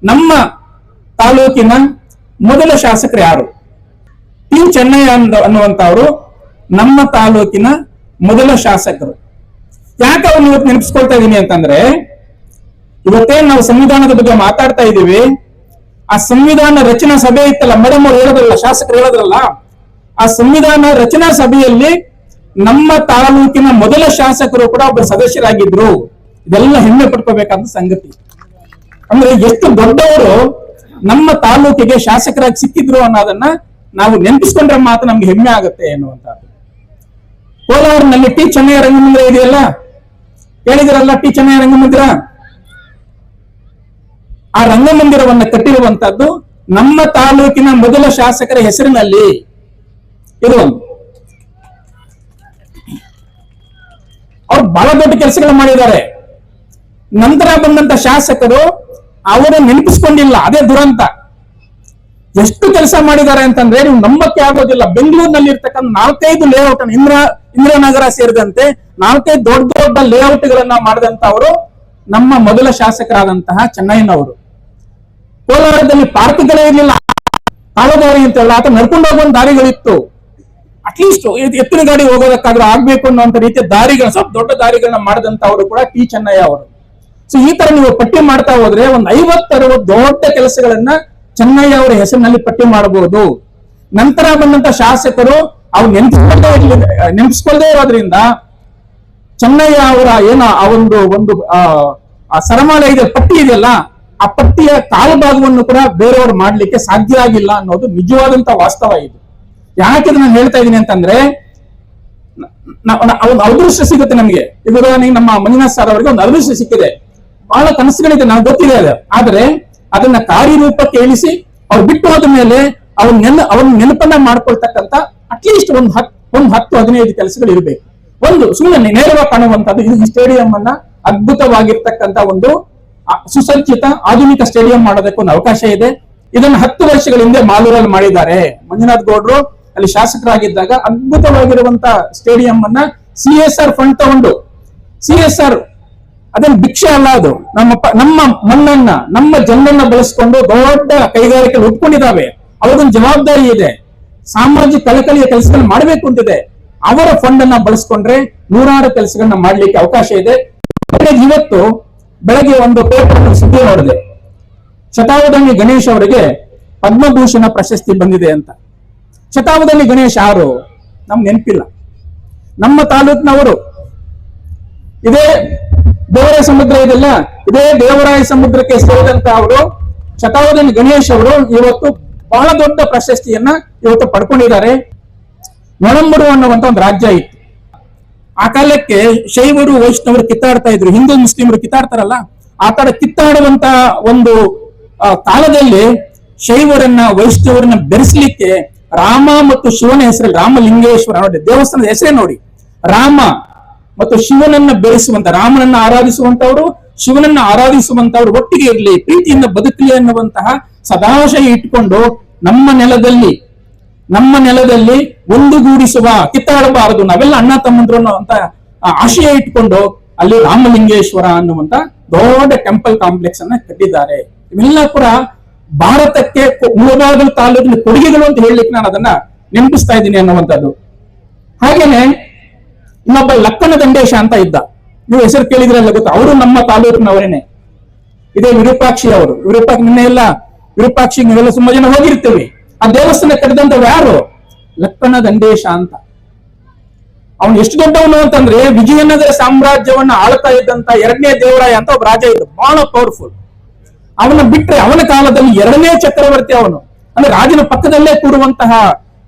ನಮ್ಮ ತಾಲೂಕಿನ ಮೊದಲ ಶಾಸಕರು ಯಾರು? ಟಿ ಚೆನ್ನಯ್ಯ ಅನ್ನುವಂತವರು ನಮ್ಮ ತಾಲೂಕಿನ ಮೊದಲ ಶಾಸಕರು. ಯಾಕೆ ಅವ್ರನ್ನ ಇವತ್ತು ನೆನಪಿಸ್ಕೊಳ್ತಾ ಇದೀನಿ ಅಂತಂದ್ರೆ, ಇವತ್ತೇನ್ ನಾವು ಸಂವಿಧಾನದ ಬಗ್ಗೆ ಮಾತಾಡ್ತಾ ಇದೀವಿ, ಆ ಸಂವಿಧಾನ ರಚನಾ ಸಭೆ ಇತ್ತಲ್ಲ, ಮೇಡಮ್ ಅವ್ರು ಹೇಳೋದ್ರಲ್ಲ, ಶಾಸಕರು ಹೇಳೋದ್ರಲ್ಲ, ಆ ಸಂವಿಧಾನ ರಚನಾ ಸಭೆಯಲ್ಲಿ ನಮ್ಮ ತಾಲೂಕಿನ ಮೊದಲ ಶಾಸಕರು ಕೂಡ ಒಬ್ಬ ಸದಸ್ಯರಾಗಿದ್ರು. ಇದೆಲ್ಲ ಹೆಮ್ಮೆ ಪಡ್ಕೋಬೇಕಾದ ಸಂಗತಿ. ಅಂದ್ರೆ ಎಷ್ಟು ದೊಡ್ಡವರು ನಮ್ಮ ತಾಲೂಕಿಗೆ ಶಾಸಕರಾಗಿ ಸಿಕ್ಕಿದ್ರು ಅನ್ನೋದನ್ನ ನಾವು ನೆನಪಿಸ್ಕೊಂಡ್ರೆ ಮಾತ್ರ ನಮ್ಗೆ ಹೆಮ್ಮೆ ಆಗುತ್ತೆ ಎನ್ನುವಂತದ್ದು. ಕೋಲಾರಿನಲ್ಲಿ ಟಿ ಚೆನ್ನಯ್ಯ ರಂಗಮಂದಿರ ಇದೆಯಲ್ಲ, ಹೇಳಿದಿರಲ್ಲ, ಟಿ ಚೆನ್ನಯ್ಯ ರಂಗಮಂದಿರ. ಆ ರಂಗಮಂದಿರವನ್ನು ಕಟ್ಟಿರುವಂತದ್ದು ನಮ್ಮ ತಾಲೂಕಿನ ಮೊದಲ ಶಾಸಕರ ಹೆಸರಿನಲ್ಲಿ. ಇದು ಅವ್ರು ಬಹಳ ದೊಡ್ಡ ಕೆಲಸಗಳು ಮಾಡಿದ್ದಾರೆ. ನಂತರ ಬಂದಂತ ಶಾಸಕರು ಅವರು ನೆನಪಿಸ್ಕೊಂಡಿಲ್ಲ, ಅದೇ ದುರಂತ. ಎಷ್ಟು ಕೆಲಸ ಮಾಡಿದ್ದಾರೆ ಅಂತಂದ್ರೆ ನೀವು ನಂಬಕ್ಕೆ ಆಗೋದಿಲ್ಲ. ಬೆಂಗಳೂರಿನಲ್ಲಿ ಇರ್ತಕ್ಕಂಥ 4-5 ಲೇಔಟ್, ಇಂದಿರಾನಗರ ಸೇರಿದಂತೆ 4-5 ದೊಡ್ಡ ದೊಡ್ಡ ಲೇಔಟ್ ಗಳನ್ನ ಮಾಡಿದಂತವರು ನಮ್ಮ ಮೊದಲ ಶಾಸಕರಾದಂತಹ ಚೆನ್ನಯ್ಯನವರು. ಕೋಲಾರದಲ್ಲಿ ಪಾರ್ಕ್ಗಳೇ ಇರಲಿಲ್ಲ, ಕಾಲುದಾರಿ ಅಂತ ಹೇಳ, ಅಥವಾ ನಡ್ಕೊಂಡು ಹೋಗುವ ದಾರಿಗಳಿತ್ತು. ಅಟ್ಲೀಸ್ಟ್ ಎತ್ತಿನ ಗಾಡಿ ಹೋಗೋದಕ್ಕಾದ್ರೂ ಆಗ್ಬೇಕು ಅನ್ನುವಂತ ರೀತಿಯ ದಾರಿಗಳು, ಸ್ವಲ್ಪ ದೊಡ್ಡ ದಾರಿಗಳನ್ನ ಮಾಡಿದಂತವರು ಕೂಡ ಟಿ ಚೆನ್ನಯ್ಯ ಅವರು. ಸೊ ಈ ತರ ನೀವು ಪಟ್ಟಿ ಮಾಡ್ತಾ ಹೋದ್ರೆ ಒಂದು 50-60 ದೊಡ್ಡ ಕೆಲಸಗಳನ್ನ ಚೆನ್ನಯ್ಯ ಅವರ ಹೆಸರಿನಲ್ಲಿ ಪಟ್ಟಿ ಮಾಡಬಹುದು. ನಂತರ ಬಂದಂತ ಶಾಸಕರು ಅವ್ರು ನೆನಪಿಸ್ಕೊಳ್ಳದೇ ಇರೋದ್ರಿಂದ ಚೆನ್ನಯ್ಯ ಅವರ ಏನೋ ಆ ಒಂದು ಸರಮಾಲೆ ಇದೆ, ಪಟ್ಟಿ ಇದೆಯಲ್ಲ, ಆ ಪಟ್ಟಿಯ ಕಾಲಭಾಗವನ್ನು ಕೂಡ ಬೇರೆಯವರು ಮಾಡ್ಲಿಕ್ಕೆ ಸಾಧ್ಯ ಆಗಿಲ್ಲ ಅನ್ನೋದು ನಿಜವಾದಂತ ವಾಸ್ತವ ಇದು. ಯಾಕೆ ನಾನು ಹೇಳ್ತಾ ಇದ್ದೀನಿ ಅಂತಂದ್ರೆ, ಒಂದು ಅದೃಷ್ಟ ಸಿಗುತ್ತೆ ನಮ್ಗೆ. ಈಗ ನಮ್ಮ ಮಂಜುನಾಥ್ ಸರ್ ಅವರಿಗೆ ಒಂದು ಅದೃಷ್ಟ ಸಿಕ್ಕಿದೆ, ಬಹಳ ಕನಸುಗಳಿದೆ, ನಾವು ಗೊತ್ತಿದೆ ಅದು. ಆದ್ರೆ ಅದನ್ನ ಕಾರ್ಯರೂಪಕ್ಕೆ ಇಳಿಸಿ ಅವ್ರು ಬಿಟ್ಟು ಹೋದ ಮೇಲೆ ಅವ್ರ ನೆನಪನ್ನ ಮಾಡ್ಕೊಳ್ತಕ್ಕಂತ ಅಟ್ಲೀಸ್ಟ್ ಒಂದು 10-15 ಕೆಲಸಗಳು ಇರಬೇಕು. ಒಂದು ಸುಮ್ಮನೆ ನೇರವಾಗಿ ಕಾಣುವಂತದ್ದು, ಈ ಸ್ಟೇಡಿಯಂ ಅನ್ನ ಅದ್ಭುತವಾಗಿರ್ತಕ್ಕಂಥ ಒಂದು ಸುಸಜ್ಜಿತ ಆಧುನಿಕ ಸ್ಟೇಡಿಯಂ ಮಾಡೋದಕ್ಕೆ ಒಂದು ಅವಕಾಶ ಇದೆ. ಇದನ್ನು 10 ವರ್ಷಗಳ ಹಿಂದೆ ಮಾಲೂರಲ್ಲಿ ಮಾಡಿದ್ದಾರೆ. ಮಂಜುನಾಥ್ ಗೌಡ್ರು ಅಲ್ಲಿ ಶಾಸಕರಾಗಿದ್ದಾಗ ಅದ್ಭುತವಾಗಿರುವಂತ ಸ್ಟೇಡಿಯಂ ಅನ್ನ CSR ಫಂಡ್ ತಗೊಂಡು, CSR ಅದೇನು ಭಿಕ್ಷೆ ಅಲ್ಲ, ಅದು ನಮ್ಮ ಮಣ್ಣನ್ನ, ನಮ್ಮ ಜನರನ್ನ ಬಳಸ್ಕೊಂಡು ದೊಡ್ಡ ಕೈಗಾರಿಕೆಗಳು ಉಟ್ಕೊಂಡಿದ್ದಾವೆ. ಅವ್ರಿಗೊಂದು ಜವಾಬ್ದಾರಿ ಇದೆ, ಸಾಮಾಜಿಕ ಕಳಕಳಿಯ ಕೆಲಸಗಳನ್ನ ಮಾಡಬೇಕು ಅಂತಿದೆ. ಅವರ ಫಂಡ್ ಅನ್ನ ಬಳಸ್ಕೊಂಡ್ರೆ 100 ಕೆಲಸಗಳನ್ನ ಮಾಡ್ಲಿಕ್ಕೆ ಅವಕಾಶ ಇದೆ. ಇವತ್ತು ಬೆಳಗ್ಗೆ ಒಂದು ಪೇಪರ್ ಸುದ್ದಿ ನೋಡಿದೆ, ಶತಾವಧಾನಿ ಗಣೇಶ್ ಅವರಿಗೆ ಪದ್ಮಭೂಷಣ ಪ್ರಶಸ್ತಿ ಬಂದಿದೆ ಅಂತ. ಶತಾವಧಾನಿ ಗಣೇಶ್ ಯಾರು ನಮ್ಗೆ ನೆನಪಿಲ್ಲ. ನಮ್ಮ ತಾಲೂಕಿನವರು. ಇದೇ ದೇವರಾಯ ಸಮುದ್ರ ಇದೆಲ್ಲ, ಇದೇ ದೇವರಾಯ ಸಮುದ್ರಕ್ಕೆ ಸೇರಿದಂತ ಅವರು ಶತಾವಧಾನಿ ಗಣೇಶ್ ಅವರು ಇವತ್ತು ಬಹಳ ದೊಡ್ಡ ಪ್ರಶಸ್ತಿಯನ್ನ ಇವತ್ತು ಪಡ್ಕೊಂಡಿದ್ದಾರೆ. ನೊಳಂಬಡು ಅನ್ನುವಂತ ಒಂದು ರಾಜ್ಯ ಇತ್ತು. ಆ ಕಾಲಕ್ಕೆ ಶೈವರು ವೈಷ್ಣವರು ಕಿತ್ತಾಡ್ತಾ ಇದ್ರು, ಹಿಂದೂ ಮುಸ್ಲಿಮರು ಕಿತ್ತಾಡ್ತಾರಲ್ಲ, ಆ ತರ ಕಿತ್ತಾಡುವಂತ ಒಂದು ಕಾಲದಲ್ಲಿ ಶೈವರನ್ನ ವೈಷ್ಣವರನ್ನ ಬೆರೆಸಲಿಕ್ಕೆ ರಾಮ ಮತ್ತು ಶಿವನ ಹೆಸರಲ್ಲಿ, ರಾಮಲಿಂಗೇಶ್ವರ ನೋಡಿ ದೇವಸ್ಥಾನದ ಹೆಸರೇ ನೋಡಿ, ರಾಮ ಮತ್ತು ಶಿವನನ್ನ ಬೆರೆಸುವಂತ, ರಾಮನನ್ನ ಆರಾಧಿಸುವಂತವರು, ಶಿವನನ್ನ ಆರಾಧಿಸುವಂತವರು ಒಟ್ಟಿಗೆ ಇರಲಿ, ಪ್ರೀತಿಯಿಂದ ಬದುಕಲಿ ಅನ್ನುವಂತಹ ಸದಾಶಯ ಇಟ್ಕೊಂಡು ನಮ್ಮ ನೆಲದಲ್ಲಿ ಒಂದುಗೂಡಿಸುವ, ಕಿತ್ತಾಡಬಾರದು, ನಾವೆಲ್ಲ ಅಣ್ಣ ತಮ್ಮಂದ್ರು ಅನ್ನುವಂತ ಆಶಯ ಇಟ್ಕೊಂಡು ಅಲ್ಲಿ ರಾಮಲಿಂಗೇಶ್ವರ ಅನ್ನುವಂತ ದೊಡ್ಡ ಟೆಂಪಲ್ ಕಾಂಪ್ಲೆಕ್ಸ್ ಅನ್ನ ಕಟ್ಟಿದ್ದಾರೆ. ಇವೆಲ್ಲ ಕೂಡ ಭಾರತಕ್ಕೆ ಮುಳಬಾಗಿಲು ತಾಲೂಕಿನ ಕೊಡುಗೆಗಳು ಅಂತ ಹೇಳಲಿಕ್ಕೆ ನಾನು ಅದನ್ನ ನೆನಪಿಸ್ತಾ ಇದ್ದೀನಿ ಅನ್ನುವಂಥದ್ದು. ಹಾಗೇನೆ ಇನ್ನೊಬ್ಬ ಲಕ್ಕನ ದಂಡೇಶ ಅಂತ ಇದ್ದ, ನೀವು ಹೆಸರು ಕೇಳಿದ್ರಲ್ಲ ಗೊತ್ತಾ, ಅವರು ನಮ್ಮ ತಾಲೂಕಿನವರೇನೆ. ಇದೇ ವಿರೂಪಾಕ್ಷಿ ಅವರು, ವಿರೂಪಾಕ್ಷಿ ನೀವೆಲ್ಲ ತುಂಬಾ ಜನ ಹೋಗಿರ್ತೀವಿ. ಆ ದೇವಸ್ಥಾನ ಕಟ್ಟಿದಂತವ್ ಯಾರು? ಲಕ್ಕನ ದಂಡೇಶ ಅಂತ. ಅವನು ಎಷ್ಟು ದೊಡ್ಡವನು ಅಂತಂದ್ರೆ, ವಿಜಯನಗರ ಸಾಮ್ರಾಜ್ಯವನ್ನ ಆಳ್ತಾ ಇದ್ದಂತ 2ನೇ ದೇವರಾಯ ಅಂತ ಒಬ್ಬ ರಾಜ ಇದ್ದ, ಬಹಳ ಪವರ್ಫುಲ್. ಅವನ ಬಿಟ್ರೆ ಅವನ ಕಾಲದಲ್ಲಿ 2ನೇ ಚಕ್ರವರ್ತಿ ಅವನು. ಅಂದ್ರೆ ರಾಜನ ಪಕ್ಕದಲ್ಲೇ ಕೂರುವಂತಹ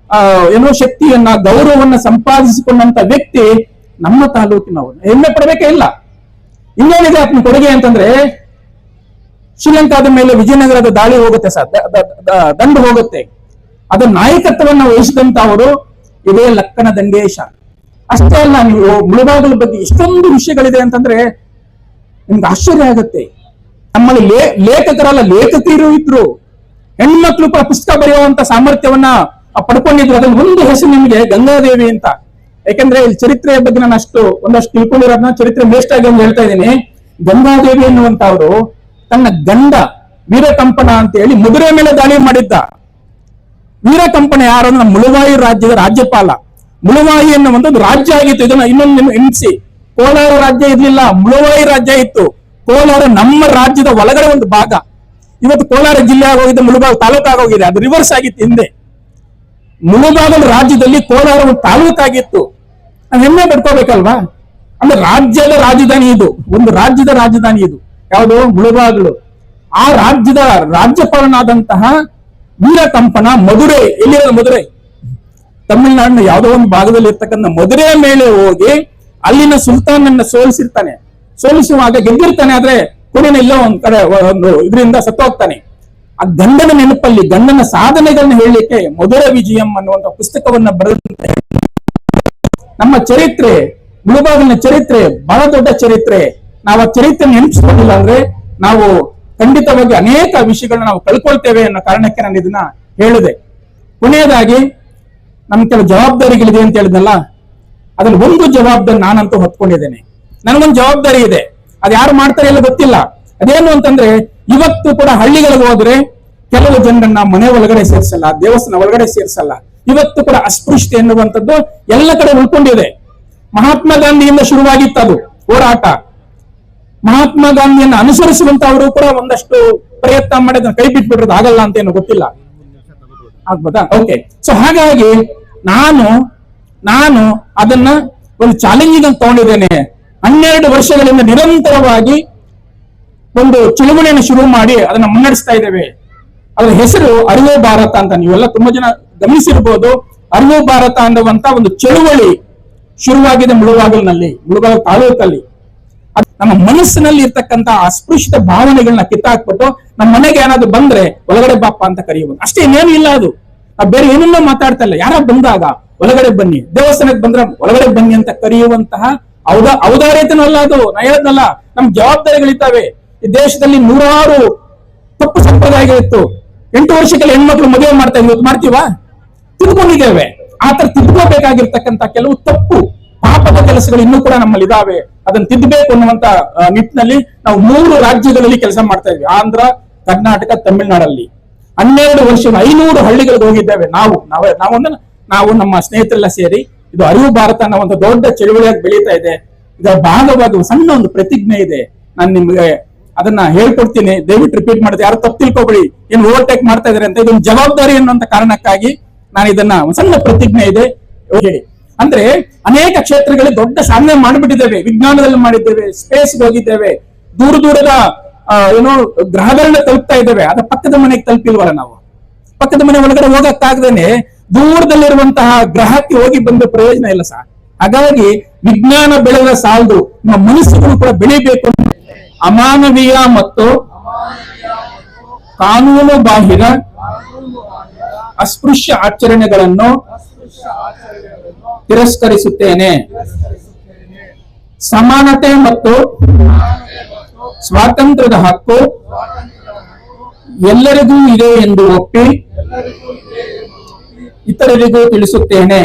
ಏನೋ ಶಕ್ತಿಯನ್ನ, ಗೌರವವನ್ನ ಸಂಪಾದಿಸಿಕೊಂಡಂತ ವ್ಯಕ್ತಿ ನಮ್ಮ ತಾಲೂಕಿನವನು. ಹೆಮ್ಮೆ ಪಡಬೇಕೇ ಇಲ್ಲ. ಇನ್ನೇನಿದೆ ಆತನ ಕೊಡುಗೆ ಅಂತಂದ್ರೆ, ಶ್ರೀಲಂಕಾದ ಮೇಲೆ ವಿಜಯನಗರದ ದಾಳಿ ಹೋಗುತ್ತೆ ಸರ್, ದಂಡು ಹೋಗುತ್ತೆ. ಅದರ ನಾಯಕತ್ವವನ್ನು ವಹಿಸಿದಂತ ಅವರು ಇದೇ ಲಕ್ಕನ ದಂಡೇಶ. ಅಷ್ಟೇ ಅಲ್ಲ, ನೀವು ಮುಳಬಾಗಿಲ ಬಗ್ಗೆ ಎಷ್ಟೊಂದು ವಿಷಯಗಳಿದೆ ಅಂತಂದ್ರೆ ನಿಮ್ಗೆ ಆಶ್ಚರ್ಯ ಆಗುತ್ತೆ. ನಮ್ಮಲ್ಲಿ ಲೇಖಕರಲ್ಲ, ಲೇಖಕಿಯರು ಇದ್ರು, ಹೆಣ್ಮಕ್ಳು ಕೂಡ ಪುಸ್ತಕ ಬರೆಯುವಂತ ಸಾಮರ್ಥ್ಯವನ್ನ ಪಡ್ಕೊಂಡಿದ್ರು. ಅದ್ರಲ್ಲಿ ಒಂದು ಹೆಸರು ನಿಮಗೆ ಗಂಗಾದೇವಿ ಅಂತ. ಯಾಕೆಂದ್ರೆ ಇಲ್ಲಿ ಚರಿತ್ರೆಯ ಬಗ್ಗೆ ನಾನು ಒಂದಷ್ಟು ತಿಳ್ಕೊಂಡಿರೋದನ್ನ ಚರಿತ್ರೆ ಮೇಷ್ಟಾಗಿ ಒಂದು ಹೇಳ್ತಾ ಇದ್ದೀನಿ. ಗಂಗಾದೇವಿ ಎನ್ನುವಂತವ್ರು ತನ್ನ ಗಂಡ ವೀರಕಂಪನ ಅಂತ ಹೇಳಿ ಮಧುರೆ ಮೇಲೆ ದಾಳಿ ಮಾಡಿದ್ದ. ವೀರಕಂಪನ ಯಾರು ಅಂದ್ರೆ ಮುಳುವಾಯಿ ರಾಜ್ಯದ ರಾಜ್ಯಪಾಲ. ಮುಳುವಾಯಿ ಅನ್ನುವಂಥ ಒಂದು ರಾಜ್ಯ ಆಗಿತ್ತು. ಇದನ್ನ ಇನ್ನೊಂದು ಎಣಿಸಿ, ಕೋಲಾರ ರಾಜ್ಯ ಇರ್ಲಿಲ್ಲ, ಮುಳುವಾಯಿ ರಾಜ್ಯ ಇತ್ತು. ಕೋಲಾರ ನಮ್ಮ ರಾಜ್ಯದ ಒಳಗಡೆ ಒಂದು ಭಾಗ. ಇವತ್ತು ಕೋಲಾರ ಜಿಲ್ಲೆ ಆಗೋಗಿದೆ, ಮುಳುಬಾಗ ತಾಲೂಕು ಆಗೋಗಿದೆ. ಅದು ರಿವರ್ಸ್ ಆಗಿತ್ತು ಹಿಂದೆ. ಮುಳುಬಾಗಲ ರಾಜ್ಯದಲ್ಲಿ ಕೋಲಾರ ಒಂದು ತಾಲೂಕಾಗಿತ್ತು. ನಾವು ಹೆಮ್ಮೆ ಪಡ್ಕೋಬೇಕಲ್ವಾ? ಅಂದ್ರೆ ರಾಜ್ಯದ ರಾಜಧಾನಿ ಇದು, ಒಂದು ರಾಜ್ಯದ ರಾಜಧಾನಿ ಇದು ಯಾವುದು? ಮುಳುಬಾಗಲು. ಆ ರಾಜ್ಯದ ರಾಜ್ಯಪಾಲನಾದಂತಹ ವೀರಕಂಪನ ಮಧುರೆ, ಎಲ್ಲಿರೋದು ಮಧುರೆ? ತಮಿಳುನಾಡಿನ ಯಾವುದೋ ಒಂದು ಭಾಗದಲ್ಲಿ ಇರ್ತಕ್ಕಂಥ ಮಧುರೆ ಮೇಲೆ ಹೋಗಿ ಅಲ್ಲಿನ ಸುಲ್ತಾನನ್ನ ಸೋಲಿಸಿರ್ತಾನೆ. ಸೋಲಿಸುವಾಗ ಗೆದ್ದಿರ್ತಾನೆ, ಆದ್ರೆ ಕೊನೆಯ ಎಲ್ಲೋ ಒಂದ್ ಕಡೆ ಒಂದು ಇದರಿಂದ ಸತ್ತೋಗ್ತಾನೆ. ಆ ಗಂಡನ ನೆನಪಲ್ಲಿ ಗಂಡನ ಸಾಧನೆಗಳನ್ನ ಹೇಳಲಿಕ್ಕೆ ಮಧುರೆ ವಿಜಯಂ ಅನ್ನುವಂಥ ಪುಸ್ತಕವನ್ನ ಬರೆದಂತೆ ನಮ್ಮ ಚರಿತ್ರೆ, ಮುಳುಬಾಗಿಲಿನ ಚರಿತ್ರೆ ಬಹಳ ದೊಡ್ಡ ಚರಿತ್ರೆ. ನಾವು ಆ ಚರಿತ್ರೆ ನೆನಪಿಸ್ಕೊಂಡಿಲ್ಲ ಅಂದ್ರೆ ನಾವು ಖಂಡಿತವಾಗಿ ಅನೇಕ ವಿಷಯಗಳನ್ನ ನಾವು ಕಳ್ಕೊಳ್ತೇವೆ ಅನ್ನೋ ಕಾರಣಕ್ಕೆ ನಾನು ಇದನ್ನ ಹೇಳಿದೆ. ಕೊನೆಯದಾಗಿ ನಮ್ ಕೆಲವು ಜವಾಬ್ದಾರಿಗಳಿದೆ ಅಂತ ಹೇಳಿದ್ನಲ್ಲ, ಅದ್ರಲ್ಲಿ ಒಂದು ಜವಾಬ್ದಾರಿ ನಾನಂತೂ ಹೊತ್ಕೊಂಡಿದ್ದೇನೆ. ನನಗೊಂದು ಜವಾಬ್ದಾರಿ ಇದೆ, ಅದು ಯಾರು ಮಾಡ್ತಾರೆ ಎಲ್ಲ ಗೊತ್ತಿಲ್ಲ. ಅದೇನು ಅಂತಂದ್ರೆ, ಇವತ್ತು ಕೂಡ ಹಳ್ಳಿಗಳಿಗೆ ಹೋದ್ರೆ ಕೆಲವು ಜನರನ್ನ ಮನೆ ಒಳಗಡೆ ಸೇರಿಸಲ್ಲ, ದೇವಸ್ಥಾನ ಒಳಗಡೆ ಸೇರಿಸಲ್ಲ. ಇವತ್ತು ಕೂಡ ಅಸ್ಪೃಶ್ಯತೆ ಎನ್ನುವಂಥದ್ದು ಎಲ್ಲ ಕಡೆ ಉಳ್ಕೊಂಡಿದೆ. ಮಹಾತ್ಮ ಗಾಂಧಿಯಿಂದ ಶುರುವಾಗಿತ್ತು ಅದು ಹೋರಾಟ. ಮಹಾತ್ಮ ಗಾಂಧಿಯನ್ನು ಅನುಸರಿಸುವಂತವರು ಕೂಡ ಒಂದಷ್ಟು ಪ್ರಯತ್ನ ಮಾಡಿದ ಕೈ ಬಿಟ್ಬಿಟ್ರದು ಆಗಲ್ಲ ಅಂತ ಏನು ಗೊತ್ತಿಲ್ಲ, ಆಗ್ಬೋದಾ? ಓಕೆ. ಸೊ ಹಾಗಾಗಿ ನಾನು ಅದನ್ನ ಒಂದು ಚಾಲೆಂಜಿಂಗ್ ಅಂತ ತಗೊಂಡಿದ್ದೇನೆ. 12 ವರ್ಷಗಳಿಂದ ನಿರಂತರವಾಗಿ ಒಂದು ಚಳುವಳಿಯನ್ನು ಶುರು ಮಾಡಿ ಅದನ್ನ ಮುನ್ನಡೆಸ್ತಾ ಇದ್ದೇವೆ. ಅದರ ಹೆಸರು ಅರಿವು ಭಾರತ ಅಂತ. ನೀವೆಲ್ಲ ತುಂಬಾ ಜನ ಗಮನಿಸಿರ್ಬೋದು. ಅರಿವು ಭಾರತ ಅನ್ನುವಂತ ಒಂದು ಚಳುವಳಿ ಶುರುವಾಗಿದೆ ಮುಳುಬಾಗಿಲಿನಲ್ಲಿ, ಮುಳುಬಾಗಿಲು ತಾಲೂಕಲ್ಲಿ. ನಮ್ಮ ಮನಸ್ಸಿನಲ್ಲಿ ಇರ್ತಕ್ಕಂಥ ಅಸ್ಪೃಶ್ಯತ ಭಾವನೆಗಳನ್ನ ಕಿತ್ತಾಕ್ಬಿಟ್ಟು ನಮ್ಮ ಮನೆಗೆ ಏನಾದ್ರು ಬಂದ್ರೆ ಒಳಗಡೆ ಬಾಪ್ಪ ಅಂತ ಕರೆಯುವುದು ಅಷ್ಟೇ, ಇನ್ನೇನು ಇಲ್ಲ. ಅದು ಬೇರೆ ಏನನ್ನೂ ಮಾತಾಡ್ತಾ ಇಲ್ಲ. ಯಾರ ಬಂದಾಗ ಒಳಗಡೆ ಬನ್ನಿ, ದೇವಸ್ಥಾನಕ್ಕೆ ಬಂದ್ರೆ ಒಳಗಡೆ ಬನ್ನಿ ಅಂತ ಕರೆಯುವಂತಹ ಔದಾರ್ಯತೆನೂ ಅಲ್ಲ ಅದು. ನಾ ಹೇಳದ್ನಲ್ಲ, ನಮ್ ಜವಾಬ್ದಾರಿಗಳಿದ್ದಾವೆ. ಈ ದೇಶದಲ್ಲಿ 100 ತಪ್ಪು ಸಂಪ್ರದಾಯಗಳಿತ್ತು. 8 ವರ್ಷಕ್ಕೆಲ್ಲ ಹೆಣ್ಮಕ್ಳು ಮದುವೆ ಮಾಡ್ತಾ ಇದ್ವಿ, ಮಾಡ್ತೀವಾ? ತಿದ್ಕೊಂಡಿದ್ದೇವೆ. ಆತರ ತಿದ್ಕೋಬೇಕಾಗಿರ್ತಕ್ಕಂಥ ಕೆಲವು ತಪ್ಪು ಪಾಪದ ಕೆಲಸಗಳು ಇನ್ನೂ ಕೂಡ ನಮ್ಮಲ್ಲಿ ಇದಾವೆ. ಅದನ್ನ ತಿದ್ದಬೇಕು ಅನ್ನುವಂತ ನಿಟ್ಟಿನಲ್ಲಿ ನಾವು 3 ರಾಜ್ಯಗಳಲ್ಲಿ ಕೆಲಸ ಮಾಡ್ತಾ ಇದ್ವಿ: ಆಂಧ್ರ, ಕರ್ನಾಟಕ, ತಮಿಳುನಾಡಲ್ಲಿ. 12 ವರ್ಷಗಳು 500 ಹಳ್ಳಿಗಳಿಗೆ ಹೋಗಿದ್ದೇವೆ. ನಾವು ನಮ್ಮ ಸ್ನೇಹಿತರೆಲ್ಲ ಸೇರಿ ಇದು ಅರಿವು ಭಾರತ ಅನ್ನೋ ಒಂದು ದೊಡ್ಡ ಚಳುವಳಿಯಾಗಿ ಬೆಳೀತಾ ಇದೆ. ಇದರ ಭಾಗವಾಗಿ ಸಣ್ಣ ಒಂದು ಪ್ರತಿಜ್ಞೆ ಇದೆ. ನಾನು ನಿಮ್ಗೆ ಅದನ್ನ ಹೇಳ್ಕೊಡ್ತೀನಿ, ದಯವಿಟ್ಟು ರಿಪೀಟ್ ಮಾಡಿದೆ, ಯಾರು ತಪ್ಪು ತಿಳ್ಕೊಬೇಡಿ. ಏನು ಓವರ್ಟೇಕ್ ಮಾಡ್ತಾ ಇದಾರೆ ಅಂತ. ಇದೊಂದು ಜವಾಬ್ದಾರಿ ಅನ್ನುವಂತ ಕಾರಣಕ್ಕಾಗಿ ನಾನು ಇದನ್ನ ಸಣ್ಣ ಪ್ರತಿಜ್ಞೆ ಇದೆ ಹೇಳಿ. ಅಂದ್ರೆ ಅನೇಕ ಕ್ಷೇತ್ರಗಳಲ್ಲಿ ದೊಡ್ಡ ಸಾಧನೆ ಮಾಡಿಬಿಟ್ಟಿದ್ದೇವೆ. ವಿಜ್ಞಾನದಲ್ಲಿ ಮಾಡಿದ್ದೇವೆ, ಸ್ಪೇಸ್ಗೆ ಹೋಗಿದ್ದೇವೆ, ದೂರದ ಗ್ರಹಗಳನ್ನ ತಲುಪ್ತಾ ಇದ್ದೇವೆ. ಅದ ಪಕ್ಕದ ಮನೆಗೆ ತಲುಪಿಲ್ವಲ್ಲ ನಾವು. ಪಕ್ಕದ ಮನೆ ಒಳಗಡೆ ಹೋಗಕ್ಕಾಗದೇನೆ ದೂರದಲ್ಲಿರುವಂತಹ ಗ್ರಹಕ್ಕೆ ಹೋಗಿ ಬಂದ ಪ್ರಯೋಜನ ಇಲ್ಲ ಸರ್. ಹಾಗಾಗಿ ವಿಜ್ಞಾನ ಬೆಳೆದ ಸಾಲದು, ನಮ್ಮ ಮನಸ್ಸುಗಳು ಕೂಡ ಬೆಳಿಬೇಕು. ಅಮಾನವೀಯ ಮತ್ತು ಕಾನೂನು ಬಾಹಿರ ಅಸ್ಪೃಶ್ಯ ಆಚರಣೆಗಳನ್ನು ತಿರಸ್ಕರಿಸುತ್ತೇನೆ. ಸಮಾನತೆ ಮತ್ತು ಸ್ವಾತಂತ್ರ್ಯದ ಹಕ್ಕು ಎಲ್ಲರಿಗೂ ಇದೆ ಎಂದು ಒಪ್ಪಿ ಇತರರಿಗೂ ತಿಳಿಸುತ್ತೇನೆ.